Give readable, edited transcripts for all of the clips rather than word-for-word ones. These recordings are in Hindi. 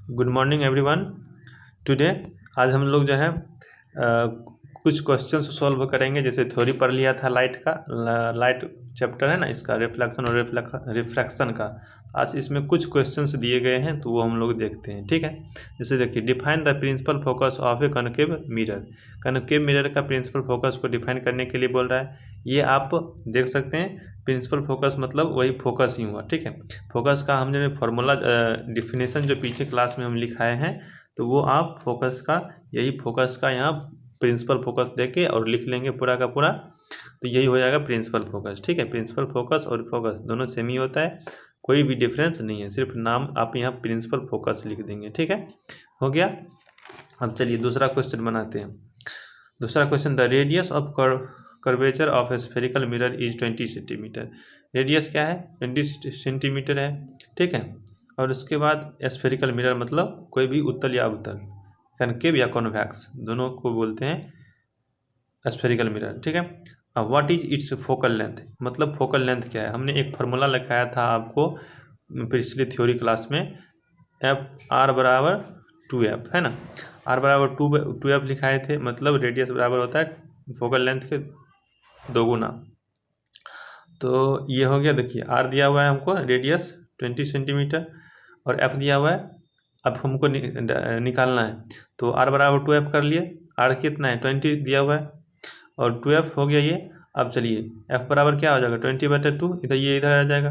Good morning everyone. टुडे आज हम लोग जो है कुछ क्वेश्चन सॉल्व करेंगे। जैसे थ्योरी पढ़ लिया था लाइट का, लाइट चैप्टर है ना इसका, रिफ्लेक्शन और रिफ्रैक्शन का। आज इसमें कुछ क्वेश्चंस दिए गए हैं तो वो हम लोग देखते हैं, ठीक है। जैसे देखिए, define the principal focus of a concave mirror. Concave mirror का प्रिंसिपल फोकस को डिफाइन करने के लिए बोल रहा है। ये आप देख सकते हैं, प्रिंसिपल फोकस मतलब वही फोकस ही हुआ, ठीक है। फोकस का हमने फॉर्मूला डिफिनेशन जो पीछे क्लास में हम लिखाए हैं, तो वो आप फोकस का, यही फोकस का यहाँ प्रिंसिपल फोकस देके और लिख लेंगे पूरा का पूरा, तो यही हो जाएगा प्रिंसिपल फोकस, ठीक है। प्रिंसिपल फोकस और फोकस दोनों सेम ही होता है, कोई भी डिफरेंस नहीं है, सिर्फ नाम आप यहाँ प्रिंसिपल फोकस लिख देंगे, ठीक है। हो गया। अब चलिए दूसरा क्वेश्चन बनाते हैं। दूसरा question, the radius of curvature of A spherical mirror is 20 centimetre. Radius क्या है? 20 सेंटीमीटर है, ठीक है। और उसके बाद स्फेरिकल मिरर मतलब कोई भी उत्तल या अवतल, कनकेव या कॉन्वेक्स, दोनों को बोलते हैं स्फेरिकल मिरर, ठीक है। अब what is it's focal length, मतलब फोकल लेंथ क्या है। हमने एक फार्मूला लगाया था आपको पिछली थ्योरी क्लास में, एफ आर बराबर 2f, है ना। आर बराबर 2f लिखाए थे, मतलब रेडियस बराबर होता है फोकल लेंथ के 2 गुना। तो ये हो गया। देखिए, आर दिया हुआ है हमको रेडियस 20 सेंटीमीटर और एफ दिया हुआ है, अब हमको निकालना है। तो आर बराबर 2f कर लिए, आर कितना है 20 दिया हुआ है और 2f हो गया ये। अब चलिए f बराबर क्या हो जाएगा 20/2, इधर ये इधर आ जाएगा।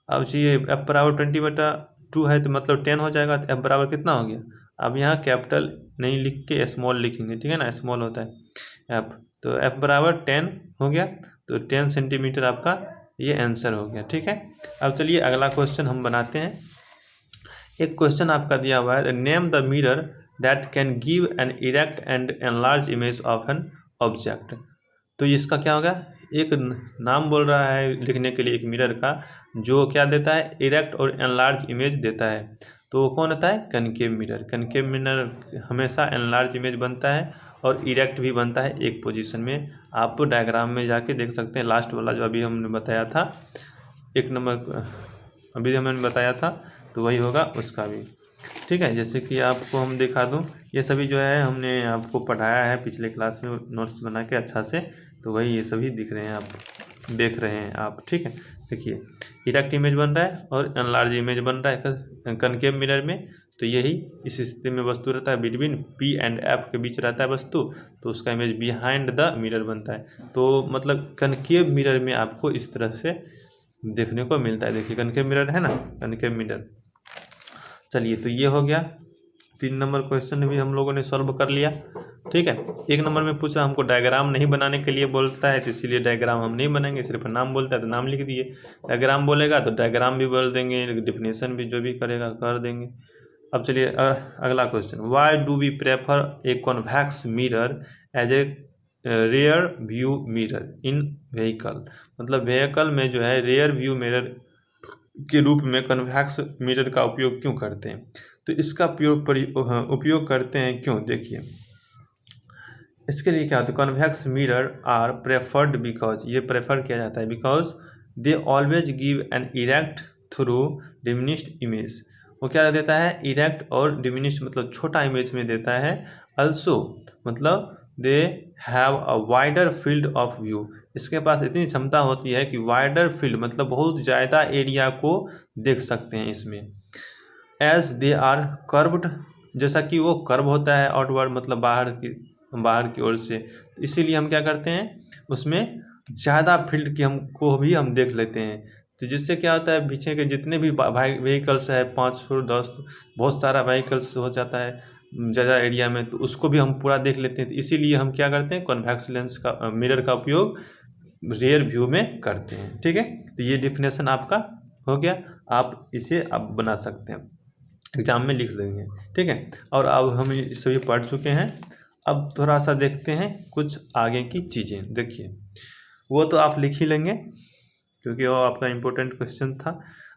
अब चलिए f बराबर 20/2 है तो मतलब 10 हो जाएगा, तो f बराबर कितना हो गया। अब यहाँ कैपिटल नहीं लिख के स्मॉल लिखेंगे, ठीक है ना, स्मॉल होता है f। तो f बराबर 10 हो गया, तो 10 सेंटीमीटर आपका ये आंसर हो गया, ठीक है। अब चलिए अगला क्वेश्चन हम बनाते हैं। एक क्वेश्चन आपका दिया हुआ है, name the mirror that can give an erect and enlarge image of an object. तो इसका क्या होगा, एक नाम बोल रहा है लिखने के लिए एक मिरर का, जो क्या देता है, इरेक्ट और एनलार्ज इमेज देता है। तो वो कौन होता है, कनकेव मिरर। कनकेव मिरर हमेशा एनलार्ज इमेज बनता है और इरेक्ट भी बनता है एक पोजीशन में। आप डायग्राम में जाके देख सकते हैं, लास्ट वाला जो अभी हमने बताया था, एक नंबर अभी हमने बताया था, तो वही होगा उसका भी, ठीक है। जैसे कि आपको हम दिखा दूं, ये सभी जो है हमने आपको पढ़ाया है पिछले क्लास में नोट्स बना के अच्छा से, तो वही ये सभी दिख रहे हैं, आप देख रहे हैं आप, ठीक है। देखिए, इरेक्ट इमेज बन रहा है और एनलार्ज इमेज बन रहा है कनकेव मिरर में। तो यही इस स्थिति में वस्तु रहता है, बिटवीन P एंड F के बीच रहता है वस्तु, तो उसका इमेज बिहाइंड द मिरर बनता है। तो मतलब कनकेव मिरर में आपको इस तरह से देखने को मिलता है। देखिए कनकेव मिरर है ना, कनकेव मिरर। चलिए, तो ये हो गया। 3 नंबर क्वेश्चन भी हम लोगों ने सॉल्व कर लिया, ठीक है। 1 नंबर में पूछा हमको डायग्राम नहीं बनाने के लिए बोलता है, तो इसीलिए डायग्राम हम नहीं बनाएंगे, सिर्फ नाम बोलता है तो नाम लिख दिए। डायग्राम बोलेगा तो डायग्राम भी बोल देंगे, डिफिनेशन भी जो भी करेगा कर देंगे। अब चलिए अगला question, why do we prefer a convex mirror as a rear view mirror in vehicle. मतलब व्हीकल में जो है रेयर व्यू मिरर के रूप में कन्वेक्स मिरर का उपयोग क्यों करते हैं। तो इसका उपयोग करते हैं क्यों, देखिए इसके लिए क्या होता है, convex mirror are preferred because, ये प्रेफर किया जाता है because they always give an erect through diminished image. वो क्या देता है, इरेक्ट और डिमिनिश्ड मतलब छोटा इमेज में देता है। अल्सो मतलब they have a wider field of view, इसके पास इतनी क्षमता होती है कि वाइडर फील्ड मतलब बहुत ज़्यादा एरिया को देख सकते हैं इसमें। एज दे आर कर्व्ड, जैसा कि वो कर्व होता है आउटवर्ड मतलब बाहर की ओर से, इसीलिए हम क्या करते हैं उसमें ज़्यादा फील्ड की हमको भी हम देख लेते हैं। तो जिससे क्या होता है, पीछे के जितने भी व्हीकल्स है 500 10 बहुत सारा व्हीकल्स हो जाता है ज़्यादा एरिया में, तो उसको भी हम पूरा देख लेते हैं। तो इसीलिए हम क्या करते हैं, कॉन्वेक्स लेंस का मिरर का उपयोग रेयर व्यू में करते हैं, ठीक है। तो ये डिफिनेशन आपका हो गया, आप इसे आप बना सकते हैं, एग्जाम में लिख देंगे, ठीक है। और अब हम ये सभी पढ़ चुके हैं, अब थोड़ा सा देखते हैं कुछ आगे की चीज़ें। देखिए, वो तो आप लिख ही लेंगे क्योंकि वो आपका इम्पोर्टेंट क्वेश्चन था।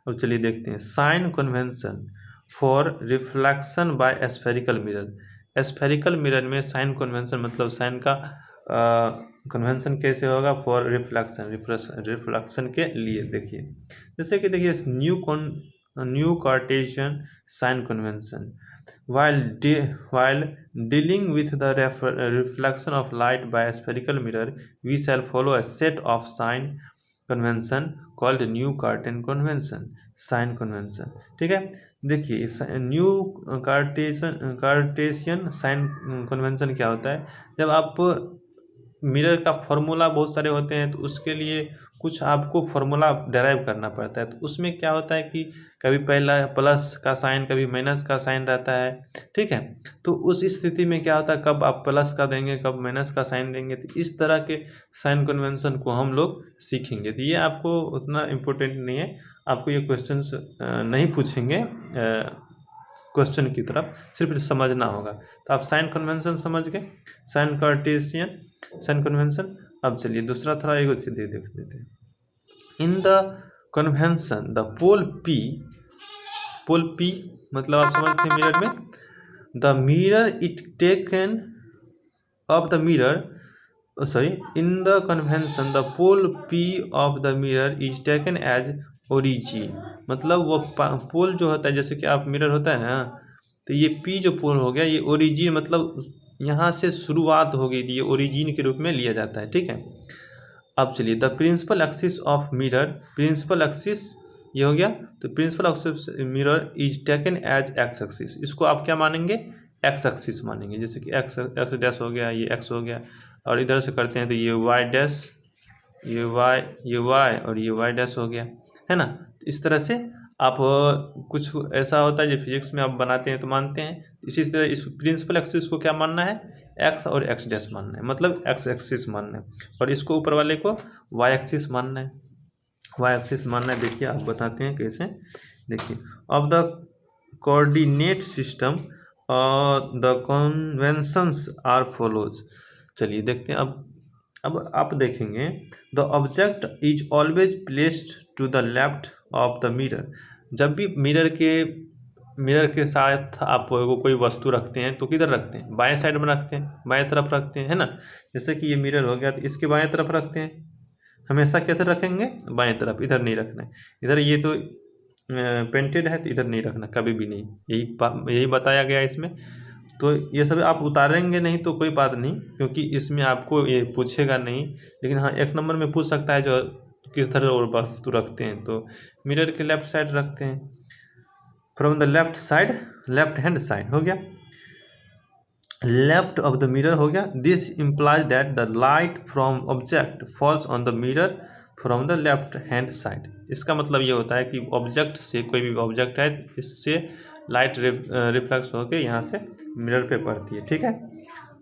अब चलिए देखते हैं, sign convention for reflection by spherical mirror. Spherical mirror में साइन कन्वेंशन मतलब साइन का कन्वेंशन कैसे होगा, फॉर रिफ्लेक्शन के लिए। देखिए जैसे कि देखिए new new Cartesian sign convention. While dealing with the reflection of light by a spherical mirror, we shall follow a set of sign convention called new Cartesian convention, sign convention. ठीक है, देखिए न्यू कार्टेशियन साइन कन्वेंशन क्या होता है, जब आप मिरर का फॉर्मूला बहुत सारे होते हैं तो उसके लिए कुछ आपको फॉर्मूला डेराइव करना पड़ता है, तो उसमें क्या होता है कि कभी पहला प्लस का साइन कभी माइनस का साइन रहता है। ठीक है, तो उस स्थिति में क्या होता है, कब आप प्लस का देंगे कब माइनस का साइन देंगे, तो इस तरह के साइन कन्वेंशन को हम लोग सीखेंगे। तो ये आपको उतना इम्पोर्टेंट नहीं है, आपको ये क्वेश्चंस नहीं पूछेंगे क्वेश्चन की तरफ, सिर्फ समझना होगा। तो आप साइन कन्वेंशन समझ गए, साइन कार्टेशियन साइन कन्वेंशन। अब चलिए दूसरा थोड़ा एक सीधे देख लेते हैं। In the convention the pole P मतलब आप समझते हैं मिरर में, the mirror it taken of the mirror in the convention the pole P of the mirror is taken as origin. मतलब वो पोल जो होता है, जैसे कि आप मिरर होता है ना, तो ये पी जो पोल हो गया ये ओरिजिन, मतलब यहाँ से शुरुआत हो गई थी, ये ओरिजिन के रूप में लिया जाता है। ठीक है, अब चलिए the principal axis of mirror, principal axis ये हो गया, तो principal axis mirror is taken as X axis, इसको आप क्या मानेंगे, एक्स एक्सिस मानेंगे। जैसे कि एक्स डैश हो गया, ये एक्स हो गया, और इधर से करते हैं तो ये वाई डैश, ये वाई और ये वाई डैश हो गया, है ना। इस तरह से आप कुछ ऐसा होता है जो फिजिक्स में आप बनाते हैं तो मानते हैं, इसी तरह इस प्रिंसिपल एक्सिस को क्या मानना है, एक्स और एक्स डैश मानना है, मतलब एक्स एक्सिस मानना है, और इसको ऊपर वाले को वाई एक्सिस मानना है, वाई एक्सिस मानना है। देखिए आप बताते हैं कैसे, देखिए of the coordinate system the conventions are follows. चलिए देखते हैं अब आप देखेंगे, the object is always placed to the left of the mirror. जब भी मिरर के साथ आप कोई वस्तु रखते हैं तो किधर रखते हैं, बाएं साइड में रखते हैं, बाएं तरफ रखते हैं, है ना। जैसे कि ये मिरर हो गया तो इसके बाएं तरफ रखते हैं, हमेशा किधर रखेंगे, बाएं तरफ, इधर नहीं रखना है। इधर ये तो पेंटेड है तो इधर नहीं रखना कभी भी नहीं, यही बताया गया इसमें। तो ये सब आप उतारेंगे नहीं तो कोई बात नहीं, क्योंकि इसमें आपको ये पूछेगा नहीं, लेकिन हाँ एक नंबर में पूछ सकता है जो किस तरह और वस्तु रखते हैं। तो मिरर के लेफ्ट साइड रखते हैं, from the left side, left hand side हो गया, लेफ्ट ऑफ द मिरर हो गया। This implies that the light from object falls on the mirror from the left hand side. इसका मतलब ये होता है कि ऑब्जेक्ट से, कोई भी ऑब्जेक्ट है इससे लाइट रिफ्लेक्स होकर यहाँ से मिरर पे पड़ती है। ठीक है,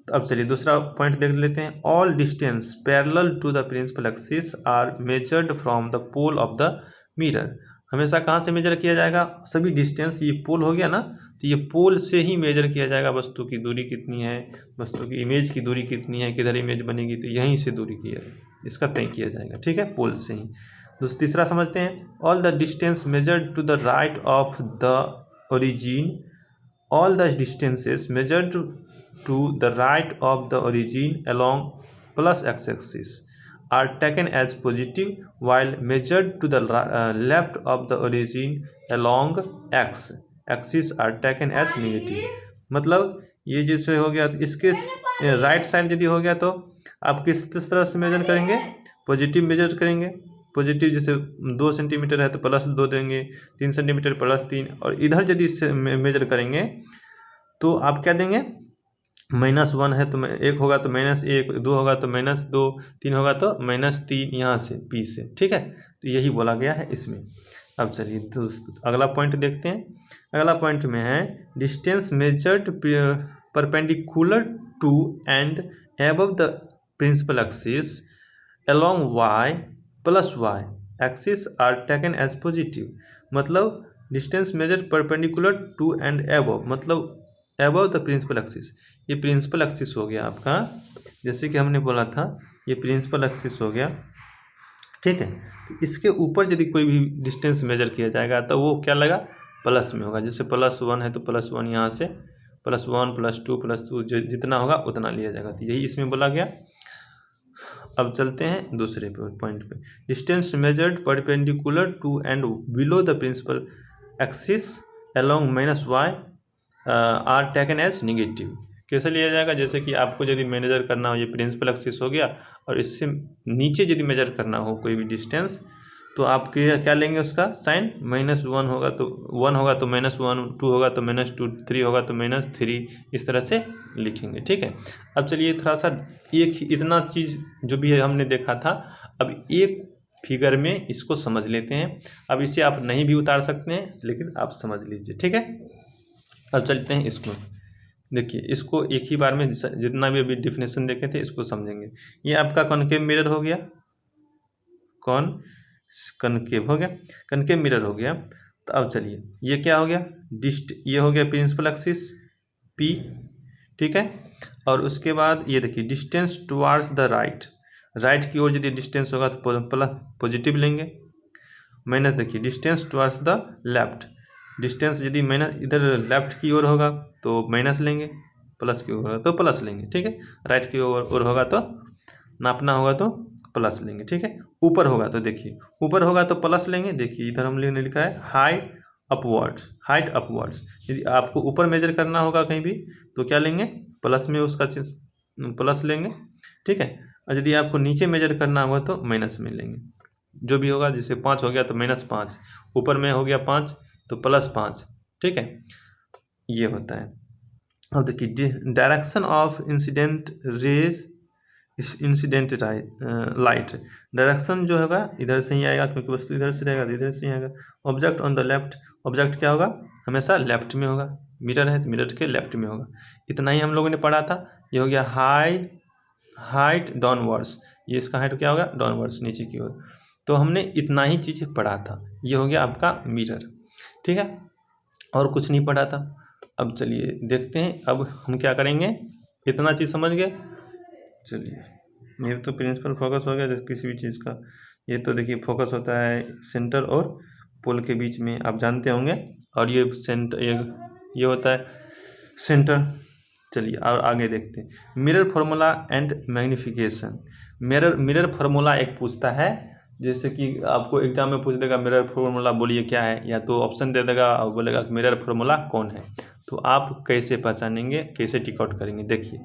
तो अब चलिए दूसरा पॉइंट देख लेते हैं। All distance parallel to the principal axis are measured from the pole of the mirror. हमेशा कहाँ से मेजर किया जाएगा, सभी डिस्टेंस, ये पोल हो गया ना, तो ये पोल से ही मेजर किया जाएगा, वस्तु की दूरी कितनी है, वस्तु की इमेज की दूरी कितनी है, किधर इमेज बनेगी, तो यहीं से दूरी किया इसका तय किया जाएगा। ठीक है, पोल से ही। तीसरा समझते हैं, all the distance measured to the right of the origin, all the distances measured to the right of the origin along plus x-axis are taken as positive, while measured to the left of the origin along x-axis are taken as negative। मतलब ये जैसे हो गया, इसके राइट साइड यदि हो गया तो आप किस तरह से मेजर करेंगे, पॉजिटिव मेजर करेंगे। पॉजिटिव जैसे 2 सेंटीमीटर है तो +2 देंगे, 3 सेंटीमीटर +3, और इधर यदि मेजर करेंगे तो आप क्या देंगे, -1 है तो 1 होगा तो -1, 2 होगा तो -2, 3 होगा तो -3 यहाँ से P से। ठीक है, तो यही बोला गया है इसमें। अब चलिए तो अगला पॉइंट देखते हैं। अगला पॉइंट में है distance measured perpendicular to and above the principal axis along y plus y axis are taken as positive. मतलब distance measured perpendicular to and above, मतलब एबव द प्रिंसिपल एक्सिस, ये प्रिंसिपल एक्सिस हो गया आपका, जैसे कि हमने बोला था ये प्रिंसिपल एक्सिस हो गया। ठीक है, तो इसके ऊपर यदि कोई भी डिस्टेंस मेजर किया जाएगा तो वो क्या लगा, प्लस में होगा। जैसे +1 है तो +1 यहाँ से, +1 +2 जितना होगा उतना लिया जाएगा, तो यही इसमें बोला गया। अब चलते हैं दूसरे पॉइंट पे, distance measured perpendicular to and below the principal axis along -y are taken as negative. कैसे लिया जाएगा, जैसे कि आपको यदि मेजर करना हो, ये प्रिंसिपल एक्सिस हो गया, और इससे नीचे यदि मेजर करना हो कोई भी डिस्टेंस, तो आप क्या लेंगे, उसका साइन -1 होगा तो 1 होगा तो -1, 2 होगा तो -2, 3 होगा तो -3, इस तरह से लिखेंगे। ठीक है। अब चलिए थोड़ा सा एक इतना चीज़ जो भी है हमने देखा था, अब एक फिगर में इसको समझ लेते हैं। अब इसे आप नहीं भी उतार सकते हैं, लेकिन आप समझ लीजिए। ठीक है। अब चलते हैं इसको, देखिए इसको एक ही बार में जितना भी अभी डिफिनेशन देखे थे इसको समझेंगे। ये आपका कॉनकेव मिरर हो गया, कॉनकेव हो गया, कॉनकेव मिरर हो गया। तो अब चलिए ये क्या हो गया, ये हो गया प्रिंसिपल एक्सिस P। ठीक है। और उसके बाद ये देखिए डिस्टेंस टुवार्ड्स द राइट की ओर यदि डिस्टेंस होगा तो पॉजिटिव लेंगे, माइनस देखिए distance towards the left, distance यदि माइनस इधर लेफ्ट की ओर होगा तो माइनस लेंगे, प्लस की ओर होगा तो प्लस लेंगे। ठीक है। राइट की ओर होगा तो नापना होगा तो प्लस लेंगे। ठीक है। ऊपर होगा तो देखिए, ऊपर होगा तो प्लस लेंगे, देखिए इधर हमने लिखा है हाइट अपवर्ड्स। यदि आपको ऊपर मेजर करना होगा कहीं भी तो क्या लेंगे, प्लस में उसका प्लस लेंगे। ठीक है। और यदि आपको नीचे मेजर करना होगा तो माइनस में लेंगे, जो भी होगा। जैसे 5 हो गया तो -5, ऊपर में हो गया 5 तो +5। ठीक है। ये होता है। अब देखिए direction of incident light, direction जो होगा इधर से ही आएगा, क्योंकि वस्तु इधर से रहेगा तो इधर से ही आएगा। Object on the left, object क्या होगा, हमेशा लेफ्ट में होगा, मिरर है तो मिरर के लेफ्ट में होगा। इतना ही हम लोगों ने पढ़ा था। ये हो गया हाइट डाउनवर्ड्स, ये इसका हाइट क्या होगा, डाउनवर्ड्स, नीचे की ओर। तो हमने इतना ही चीज़ पढ़ा था। ये हो गया आपका मिरर। ठीक है। और कुछ नहीं पढ़ा था। अब चलिए देखते हैं अब हम क्या करेंगे। इतना चीज़ समझ गए। चलिए ये तो प्रिंसिपल फोकस हो गया किसी भी चीज़ का। ये तो देखिए फोकस होता है सेंटर और पोल के बीच में, आप जानते होंगे। और ये सेंटर, ये होता है सेंटर। चलिए और आगे देखते हैं mirror formula and magnification. Mirror formula एक पूछता है, जैसे कि आपको एग्जाम में पूछ देगा मिरर फार्मूला बोलिए क्या है, या तो ऑप्शन दे देगा और बोलेगा मिरर फार्मूला कौन है। तो आप कैसे पहचानेंगे, कैसे टिक आउट करेंगे। देखिए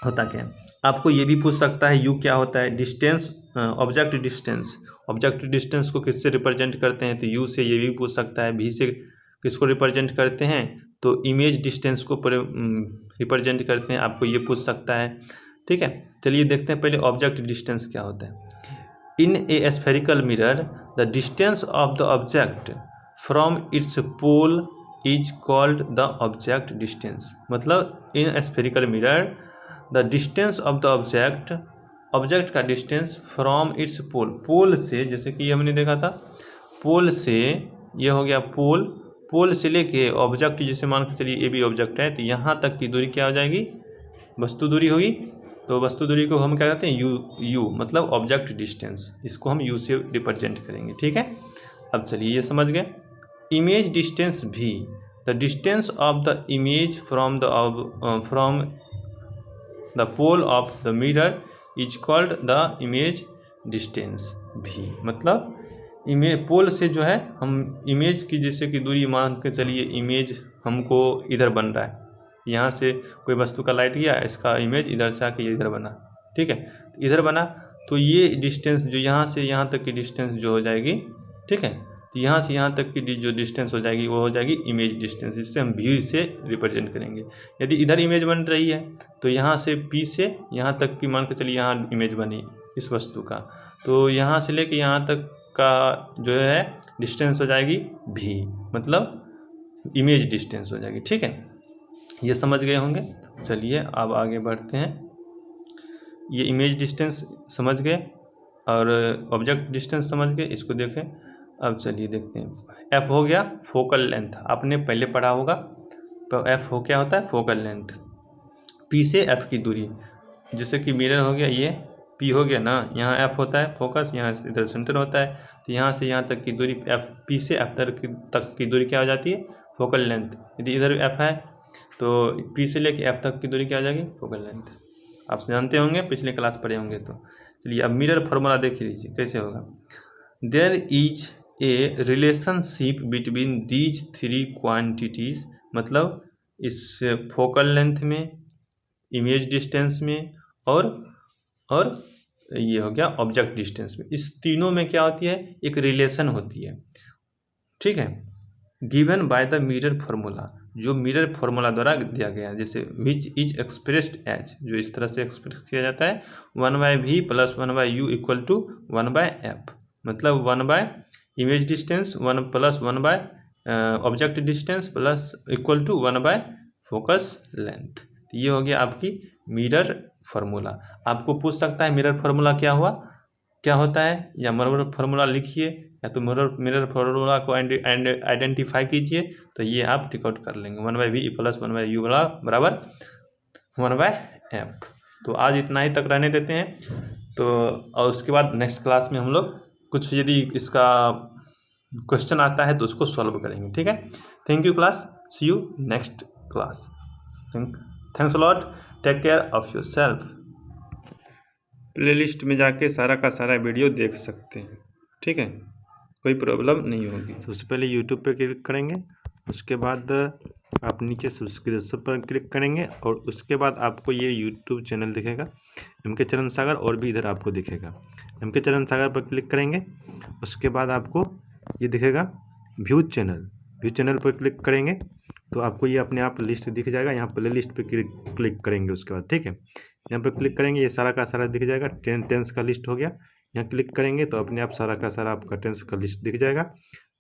होता क्या है, आपको ये भी पूछ सकता है यू क्या होता है, डिस्टेंस, ऑब्जेक्ट डिस्टेंस को किससे रिप्रेजेंट करते हैं, तो यू से। ये भी पूछ सकता है वी से किसको रिप्रेजेंट करते हैं, तो इमेज डिस्टेंस को रिप्रेजेंट करते हैं, आपको ये पूछ सकता है। ठीक है। चलिए देखते हैं पहले ऑब्जेक्ट डिस्टेंस क्या होता है। In a spherical mirror the distance of the object from its pole is called the object distance. मतलब in spherical mirror the distance of the object का डिस्टेंस फ्रॉम इट्स पोल से, जैसे कि हमने देखा था पोल से, ये हो गया पोल से लेके ऑब्जेक्ट, जैसे मान के चलिए ये भी ऑब्जेक्ट है, तो यहाँ तक की दूरी क्या हो जाएगी, वस्तु दूरी होगी। तो वस्तु दूरी को हम क्या कहते हैं, यू मतलब ऑब्जेक्ट डिस्टेंस, इसको हम यू से रिप्रेजेंट करेंगे। ठीक है। अब चलिए ये समझ गए। इमेज डिस्टेंस भी, the distance of the image from the pole of the mirror is called the image distance भी। मतलब पोल से जो है हम इमेज की जैसे कि दूरी मान के चलिए, इमेज हमको इधर बन रहा है, यहाँ से कोई वस्तु का लाइट गया, इसका इमेज इधर से आके इधर बना। ठीक है। इधर बना तो ये डिस्टेंस जो यहाँ से यहाँ तक की डिस्टेंस जो हो जाएगी, ठीक है, तो यहाँ से यहाँ तक की जो डिस्टेंस हो जाएगी वो हो जाएगी इमेज डिस्टेंस। इससे हम व्यू से रिप्रेजेंट करेंगे। यदि इधर इमेज बन रही है तो यहाँ से पी से यहाँ तक की मान के चलिए यहाँ इमेज बनी इस वस्तु का, तो यहाँ से लेके यहाँ तक का जो है डिस्टेंस हो जाएगी भी, मतलब इमेज डिस्टेंस हो जाएगी। ठीक है। ये समझ गए होंगे। चलिए अब आगे बढ़ते हैं। ये इमेज डिस्टेंस समझ गए और ऑब्जेक्ट डिस्टेंस समझ गए, इसको देखें। अब चलिए देखते हैं। एफ हो गया फोकल लेंथ, आपने पहले पढ़ा होगा। तो एफ हो क्या होता है, फोकल लेंथ। पी से एफ की दूरी, जैसे कि मिरर हो गया, ये पी हो गया ना, यहाँ एफ होता है फोकस, यहाँ से इधर सेंटर होता है, तो यहाँ से यहाँ तक की दूरी एफ, पी से एफ तक की दूरी क्या हो जाती है, फोकल लेंथ। यदि इधर एफ है तो पी से लेके एफ तक की दूरी क्या हो जाएगी, फोकल लेंथ। आप जानते होंगे, पिछले क्लास पढ़े होंगे। तो चलिए अब मिरर फार्मूला देख लीजिए कैसे होगा। There is a relationship between these three quantities, मतलब इस फोकल लेंथ में, इमेज डिस्टेंस में और ये हो गया ऑब्जेक्ट डिस्टेंस में, इस तीनों में क्या होती है, एक रिलेशन होती है, ठीक है, given by the mirror formula, जो मिरर फॉर्मूला द्वारा दिया गया है, जैसे विच इज एक्सप्रेस्ड एज, जो इस तरह से एक्सप्रेस किया जाता है 1/v plus 1/u equal to 1/f, मतलब 1 image distance 1 plus 1 object distance plus equal to 1 focus length. तो ये हो गया आपकी मिरर फार्मूला। आपको पूछ सकता है मिरर फार्मूला क्या होता है, या मिरर फार्मूला लिखिए, या तो मिरर फार्मूला को आइडेंटिफाई कीजिए, तो ये आप टिक आउट कर लेंगे 1/v प्लस 1/u बराबर 1/f। तो आज इतना ही तक रहने देते हैं, तो और उसके बाद नेक्स्ट क्लास में हम लोग कुछ यदि इसका क्वेश्चन आता है तो उसको सॉल्व करेंगे, ठीक है। Thank you class, see you next class, thanks a lot, take care of yourself. Playlist में जाके सारा का सारा वीडियो देख सकते हैं, ठीक है, कोई प्रॉब्लम नहीं होगी। सबसे पहले यूट्यूब पे क्लिक करेंगे, उसके बाद आप नीचे सब्सक्रिप्शन पर क्लिक करेंगे, और उसके बाद आपको ये यूट्यूब चैनल दिखेगा MK चरण सागर, और भी इधर आपको दिखेगा MK चरण सागर पर क्लिक करेंगे, उसके बाद आपको ये दिखेगा व्यू चैनल पर क्लिक करेंगे तो आपको ये अपने आप लिस्ट दिख जाएगा। यहाँ प्ले लिस्ट पर क्लिक करेंगे, उसके बाद ठीक है, यहाँ पर क्लिक करेंगे, ये सारा का सारा दिख जाएगा, टेंस का लिस्ट हो गया। यहाँ क्लिक करेंगे तो अपने आप सारा का सारा आपका टेंस का लिस्ट दिख जाएगा,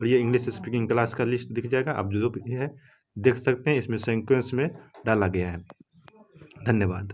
और ये इंग्लिश स्पीकिंग क्लास का लिस्ट दिख जाएगा। आप जो भी है देख सकते हैं, इसमें सीक्वेंस में डाला गया है। धन्यवाद।